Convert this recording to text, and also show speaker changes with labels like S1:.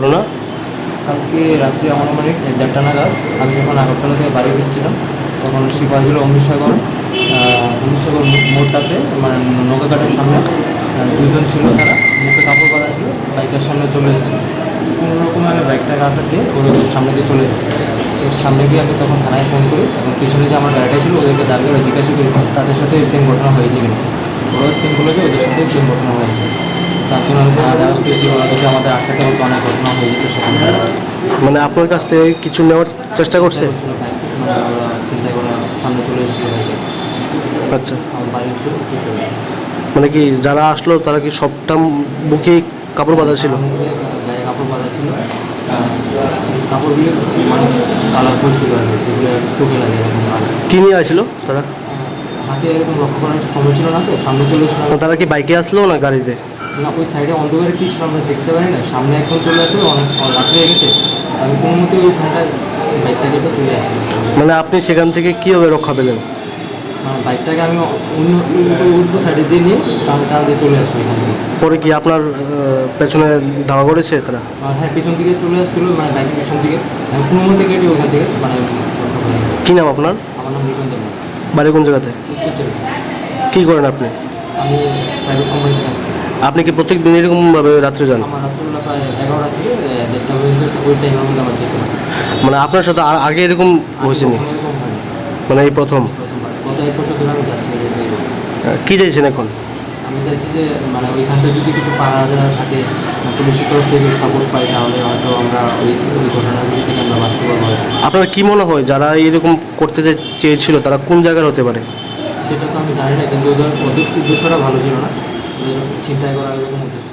S1: বলো না।
S2: কালকে রাত্রি আনুমানিক 1:30 নাগাদ আমি যখন আগরতলা থেকে বাড়ি ফিরছিলাম তখন সিপাহীজলা অমৃতসাগর মোড়টাতে মানে নৌকাঘাটের সামনে দুজন ছিল, তারা মুখে কাপড় বাঁধা ছিল, বাইকের সামনে চলে এসেছিল। কোনো রকম আমি বাইকটাকে আঘাত দিয়ে ওদের সামনে দিয়ে চলে যাই। তো সামনে গিয়ে আমি তখন থানায় ফোন করি এবং পিছনে যে আমার গাড়িটা ছিল ওদেরকে দাঁড়িয়ে জিজ্ঞাসা করি তাদের সাথে সেম ঘটনা হয়েছে কিনা। ওরা সেম বলে যে ওদের সাথে সেম ঘটনা হয়েছে। তার জন্য আমি থানা দ্বারস্থ হয়েছি। ওরা যদি আমাদের আটকাতে হতো অনেক ঘটনা হয়ে যেত সেখানে।
S1: মানে আপনার কাছ থেকে কিছু নেওয়ার চেষ্টা করছে?
S2: মানে ওরা চিন্তা করে সামনে চলে এসেছিল বাইকে।
S1: আচ্ছা,
S2: আমার বাড়ির চলে চলে এসেছে।
S1: মানে কি যারা আসলো তারা কি সবটা বুকে কাপড় বাঁধা ছিল?
S2: গায়ে কাপড় বাঁধা ছিল, কাপড়গুলো মানে কালারফুল ছিল আর কি, যেগুলো চোখে লাগে এরকম। আর
S1: কি নিয়ে আসছিল তারা?
S2: হাতে এরকম লক্ষ্য করার সময় ছিল না, তো সামনে চলে এসেছিলাম।
S1: তারা কি বাইকে আসলো না গাড়িতে?
S2: না, ওই সাইডে অন্ধকারে কি ছিল আমরা দেখতে পারি না, সামনে একদম চলে আসলো, অনেক রাত্রে হয়ে গেছে। আমি কোনো মতে ওইখানটায় বাইকটাকে তো চলে আসি।
S1: মানে আপনি সেখান থেকে কীভাবে রক্ষা পেলেন?
S2: বাইকটাকে আমি অন্য উল্টো সাইডে দিয়ে নিয়ে টান দিয়ে চলে আসছি এখান থেকে।
S1: পরে কি আপনার পেছনে ধাওয়া করেছে তারা?
S2: হ্যাঁ, পিছন দিকে চলে আসছিলো, মানে বাইকের পিছন দিকে। আমি কোনো মতে কেটে ওখান থেকে মানে রক্ষা পাই।
S1: কী নাম আপনার?
S2: আমার নাম নিকুঞ্জ দেব।
S1: বাড়ি কোন জায়গাতে?
S2: উত্তর চলে
S1: কী করেন আপনি?
S2: আমি প্রাইভেট কোম্পানিতে কাজ করি।
S1: আপনি কি প্রত্যেক দিন এরকমভাবে রাত্রে যান?
S2: আমার রাত্রবেলা প্রায় 11টা থেকে 1:30 হয়েছে, ওই টাইমের মধ্যে আমার যেতে পারি।
S1: মানে আপনার সাথে আগে এরকম হয়েছে নি?
S2: এরকম হয়নি,
S1: মানে এই প্রথম?
S2: প্রথমবার। গত 1 বছর ধরে আমি যাচ্ছি এই রোডে।
S1: কী চাইছেন এখন?
S2: আমি চাইছি যে মানে ওইখানটা যদি কিছু পাড়া থাকে, পুলিশের তরফ থেকে সাপোর্ট পাই, তাহলে হয়তো আমরা ওই ঘটনাগুলি থেকে আমরা বাঁচতে পারবো।
S1: আপনার কী মনে হয় যারা এরকম করতে চেয়েছিল তারা কোন জায়গার হতে পারে?
S2: সেটা তো আমি জানি না, কিন্তু ওদের উদ্দেশ্যটা ভালো ছিল না, ওদের চিন্তায় করা এরকম উদ্দেশ্য।